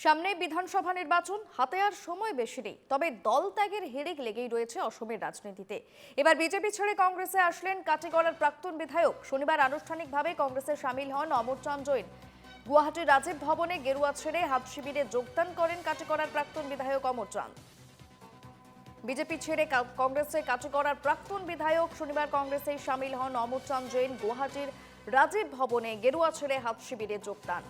সামনে বিধানসভা নির্বাচন, হাতে আর সময় বেশি নেই। তবে দল ত্যাগের হিড়িক লেগেই রয়েছে অসমের রাজনীতিতে। এবার বিজেপি ছেড়ে কংগ্রেসে আসলেন কাটিগড়ার প্রাক্তন বিধায়ক। শনিবার আনুষ্ঠানিকভাবে কংগ্রেসে সামিল হন অমরচাঁদ জৈন। গুয়াহাটির রাজীব ভবনে গেরুয়া ছেড়ে হাত শিবিরে যোগদান করেন কাটিগড়ার প্রাক্তন বিধায়ক অমরচাঁদ। বিজেপি ছেড়ে কংগ্রেসে কাটিগড়ার প্রাক্তন বিধায়ক শনিবার কংগ্রেসে সামিল হন অমরচাঁদ জৈন। গুয়াহাটির রাজীব ভবনে গেরুয়া ছেড়ে হাত শিবিরে যোগদান।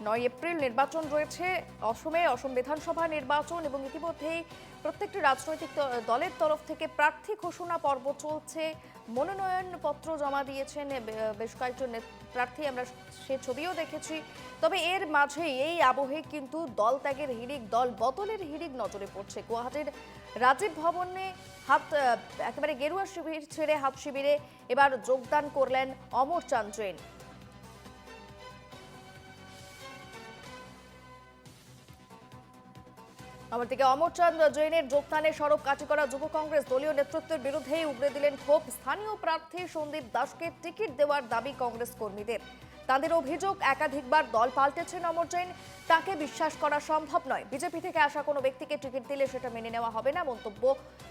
9 এপ্রিল নির্বাচন রয়েছে অসম বিধানসভা নির্বাচন এবং ইতিমধ্যেই প্রত্যেকটি রাজনৈতিক দলের তরফ থেকে প্রার্থী ঘোষণা পর্ব চলছে। মনোনয়নপত্র জমা দিয়েছেন বেশ কয়েকজন প্রার্থী, আমরা সে ছবিও দেখেছি। তবে এর মাঝে এই আবহে কিন্তু দল ত্যাগের হিড়িক, দল বদলের হিড়িক নজরে পড়ছে। গুয়াহাটির রাজীব ভবনে একেবারে গেরুয়া শিবির ছেড়ে হাত শিবিরে এবার যোগদান করলেন অমরচাঁদ জৈন। অপরদিকে অমরচাঁদ জৈনের যোগদানে সরব কাটিগড়া যুব কংগ্রেস। দলীয় নেতৃত্বের বিরুদ্ধেই উগরে দিলেন ক্ষোভ। স্থানীয় প্রার্থী সন্দীপ দাসকে টিকিট দেওয়ার দাবি কংগ্রেস কর্মীদের। তাদের অভিযোগ, একাধিকবার দল পাল্টেছেন অমর জৈন, তাকে বিশ্বাস করা সম্ভব নয়। বিজেপি থেকে আসা কোনো ব্যক্তিকে টিকিট দিলে সেটা মেনে নেওয়া হবে না, মন্তব্য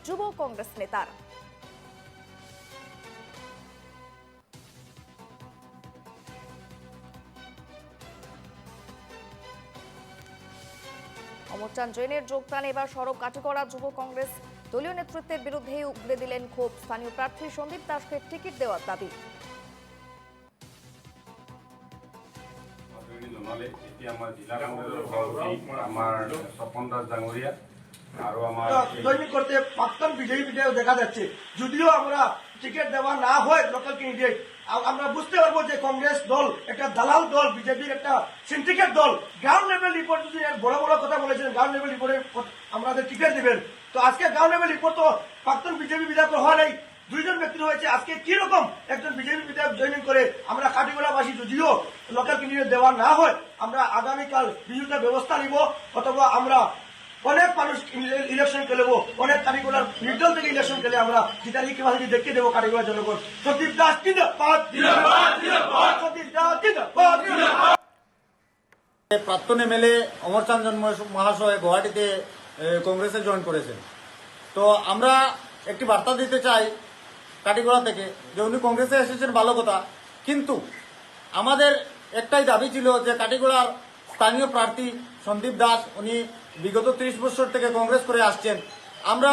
যুব কংগ্রেস নেতার। অমরচাঁদ জৈনের যোগদান এবার সরব কাটিগড়া যুব কংগ্রেস। দলীয় নেতৃত্বের বিরুদ্ধে উগরে দিলেন ক্ষোভ। স্থানীয় প্রার্থী সন্দীপ দাসকে টিকিট দেওয়ার দাবি। দৈনিক করতে প্রাক্তন বিজেপি বিধায়ক দেখা যাচ্ছে। যদিও আমরা টিকিট দেওয়া না হয় লোকাল ক্যান্ডিডেট, আমরা বুঝতে পারবো যে কংগ্রেস দল একটা দালাল দল, বিজেপির একটা সিন্ডিকেট দল। গ্রাউন্ড লেভেল রিপোর্ট যদি বড় বড় কথা বলেছেন, গ্রাউন্ড লেভেল রিপোর্টে আমাদের টিকিট দিবেন, তো আজকে গ্রাউন্ড লেভেল রিপোর্ট তো প্রাক্তন বিজেপি বিধায়ক হওয়া নেই, দুইজন ব্যক্তির হয়েছে। আজকে কি রকম একজন বিজেপি বিধায়ক জয়েনিং করে আমরা কাটিগড়াবাসী যদিও লোকাল ক্যান্ডিডেট দেওয়া না হয়, আমরা আগামীকাল বিরুদ্ধে ব্যবস্থা নিব, অথবা আমরা অনেক মানুষ ইলেকশন খেলব, অনেক কাটিগড়ার নির্দল থেকে ইলেকশন খেলে আমরা জিতালি ক্যাপাসিটি দেখিয়ে দেবো কাটিগড়ার জনগণ। সন্দীপ দাস প্রাক্তন এমএলএ অমরচাঁদ মহাশয় গুয়াহাটিতে কংগ্রেসে জয়েন করেছেন। তো আমরা একটি বার্তা দিতে চাই কাটিগড়া থেকে যে উনি কংগ্রেসে এসেছেন ভালো কথা, কিন্তু আমাদের একটাই দাবি ছিল যে কাটিগড়ার স্থানীয় প্রার্থী সন্দীপ দাস, উনি বিগত 30 বছর থেকে কংগ্রেস করে আসছেন। আমরা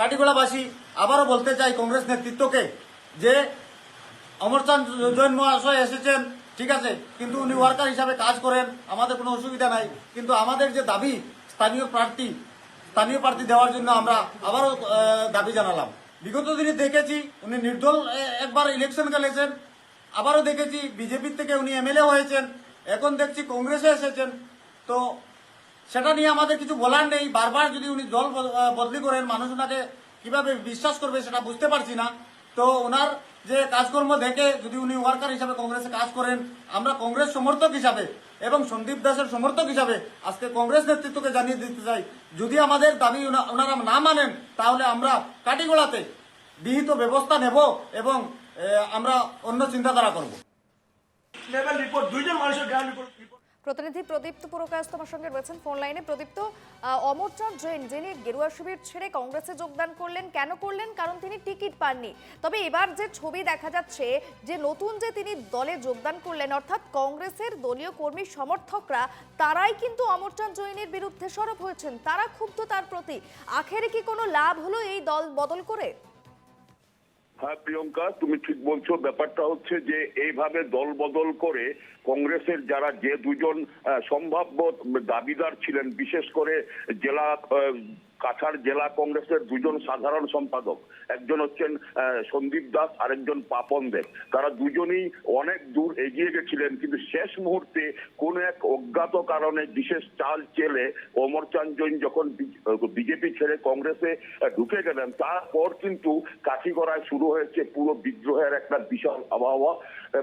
কাটিগড়াবাসী আবারও বলতে চাই কংগ্রেস নেতৃত্বকে যে অমরচাঁদ জৈন মহাশয় এসেছেন ঠিক আছে, কিন্তু উনি ওয়ার্কার হিসাবে কাজ করেন, আমাদের কোনো অসুবিধা নাই। কিন্তু আমাদের যে দাবি স্থানীয় প্রার্থী দেওয়ার জন্য আমরা আবারও দাবি জানালাম। বিগত দিনে দেখেছি উনি নির্দল একবার ইলেকশন খেলেছেন, আবারও দেখেছি বিজেপির থেকে উনি এমএলএ হয়েছেন, এখন দেখছি কংগ্রেসে এসেছেন। তো সেটা নিয়ে আমাদের কিছু বলার নেই। বারবার যদি উনি দল বদলি করেন, মানুষ ওনাকে কিভাবে বিশ্বাস করবে সেটা বুঝতে পারছি না। তো ওনার যে কাজকর্ম দেখে যদি উনি ওয়ার্কার হিসাবে কংগ্রেসে কাজ করেন, আমরা কংগ্রেস সমর্থক হিসাবে এবং সন্দীপ দাসের সমর্থক হিসাবে আজকে কংগ্রেস নেতৃত্বকে জানিয়ে দিতে চাই, যদি আমাদের দাবি ওনারা না মানেন তাহলে আমরা কাটিগড়াতে বিহিত ব্যবস্থা নেব এবং আমরা অন্য চিন্তাধারা করব। লেভেল রিপোর্ট দুইজন মানুষের গ্রাউন্ড রিপোর্ট। প্রতিনিধি প্রদীপ্ত পুরকায়স তোমার সঙ্গে রয়েছেন ফোন লাইনে। প্রদীপ্ত, অমরচাঁদ জৈন যিনি গেরুয়া শিবির ছেড়ে কংগ্রেসে যোগদান করলেন, কেন করলেন? কারণ তিনি টিকিট পাননি। তবে এবার যে ছবি দেখা যাচ্ছে যে নতুন যে তিনি দলে যোগদান করলেন, অর্থাৎ কংগ্রেসের দলীয় কর্মী সমর্থকরা তারাই কিন্তু অমরচাঁদ জৈনের বিরুদ্ধে সরব হয়েছেন, তারা ক্ষুব্ধ তার প্রতি। আখেরে কি কোনো লাভ হলো এই দল বদল করে? হ্যাঁ প্রিয়ঙ্কা, তুমি ঠিক বলছো। ব্যাপারটা হচ্ছে যে এইভাবে দল বদল করে কংগ্রেসের যারা যে দুজন সম্ভাব্য দাবিদার ছিলেন, বিশেষ করে কাছাড় জেলা কংগ্রেসের দুজন সাধারণ সম্পাদক, একজন হচ্ছেন সন্দীপ দাস, আরেকজন পাপন দেব, তারা দুজনেই অনেক দূর এগিয়ে গেছিলেন, কিন্তু শেষ মুহূর্তে কোন এক অজ্ঞাত কারণে বিশেষ চাল চেলে অমরচাঁদ জৈন যখন বিজেপি ছেড়ে কংগ্রেসে ঢুকে গেলেন, তারপর কিন্তু কাঠিগড়ায় শুরু হয়েছে পুরো বিদ্রোহের একটা বিশাল আবহাওয়া।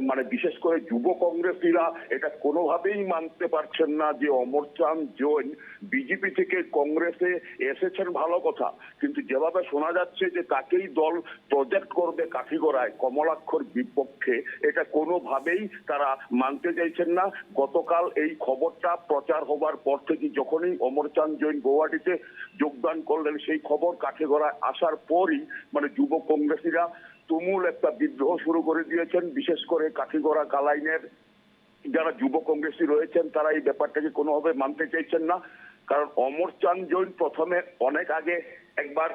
মানে বিশেষ করে যুব কংগ্রেসীরা এটা কোনোভাবেই মানতে পারছেন না যে অমরচাঁদ জৈন বিজেপি থেকে কংগ্রেসে এসে এসেছেন ভালো কথা, কিন্তু যেভাবে শোনা যাচ্ছে যে তাকেই দল প্রজেক্ট করবে কাঠিগড়ায় কমলাক্ষর বিপক্ষে, এটা কোনোভাবেই তারা মানতে চাইছেন না। গতকাল এই খবরটা প্রচার হবার পর থেকে যখনই অমরচাঁদ জৈন গৌহাটিতে যোগদান করলেন, সেই খবর কাঠিগড়ায় আসার পরই মানে যুব কংগ্রেসীরা তুমুল একটা বিদ্রোহ শুরু করে দিয়েছেন। বিশেষ করে কাঠিগড়া কালাইনের যারা যুব কংগ্রেসী রয়েছেন তারা এই ব্যাপারটাকে কোনোভাবে মানতে চাইছেন না। কারণ অমরচাঁদ জৈন প্রথমে অনেক আগে একবার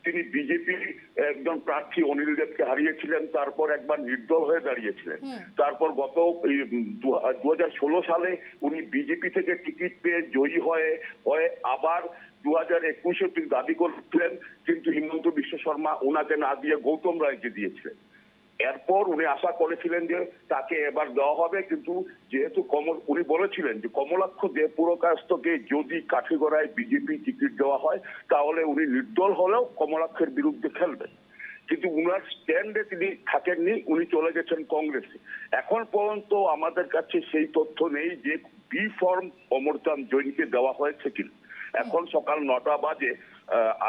তিনি বিজেপির একজন প্রার্থী অনিল দেবকে হারিয়েছিলেন, তারপর একবার নির্দল হয়ে দাঁড়িয়েছিলেন। তারপর গত 2016 সালে উনি বিজেপি থেকে টিকিট পেয়ে জয়ী হয়ে আবার 2021-এ তিনি দাবি করছিলেন, কিন্তু হিমন্ত বিশ্ব শর্মা ওনাকে না দিয়ে গৌতম রায়কে দিয়েছিলেন। এরপর উনি আশা করেছিলেন যে তাকে এবার দেওয়া হবে, কিন্তু যেহেতু উনি বলেছিলেন যে কমলাক্ষ দেবপুরকাস্তকে যদি কাঠিগড়ায় বিজেপি টিকিট দেওয়া হয় তাহলে উনি নির্দল হলেও কমলাক্ষের বিরুদ্ধে খেলবেন, কিন্তু উনার স্ট্যান্ডে তিনি থাকেননি, উনি চলে গেছেন কংগ্রেসে। এখন পর্যন্ত আমাদের কাছে সেই তথ্য নেই যে বি ফর্ম অমরচাঁদ জৈনকে দেওয়া হয়েছে কিনা। এখন সকাল 9টা বাজে,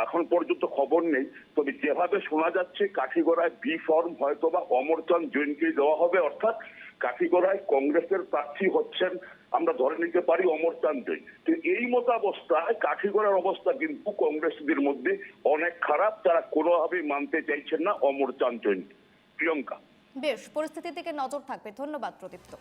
এখন পর্যন্ত খবর নেই। তবে যেভাবে শোনা যাচ্ছে কাঠিগড়ায় বি ফর্ম হয়তোবা অমরচাঁদ জৈনকেই দেওয়া হবে, অর্থাৎ কাঠিগড়ায় কংগ্রেসের প্রার্থী হচ্ছেন আমরা ধরে নিতে পারি অমরচাঁদ জৈন। তো এই মতাবস্থায় কাঠিগড়ার অবস্থা কিন্তু কংগ্রেসীদের মধ্যে অনেক খারাপ, তারা কোনোভাবেই মানতে চাইছেন না অমরচাঁদ জৈন। প্রিয়ঙ্কা, বেশ, পরিস্থিতির দিকে নজর থাকবে। ধন্যবাদ প্রদীপ্ত।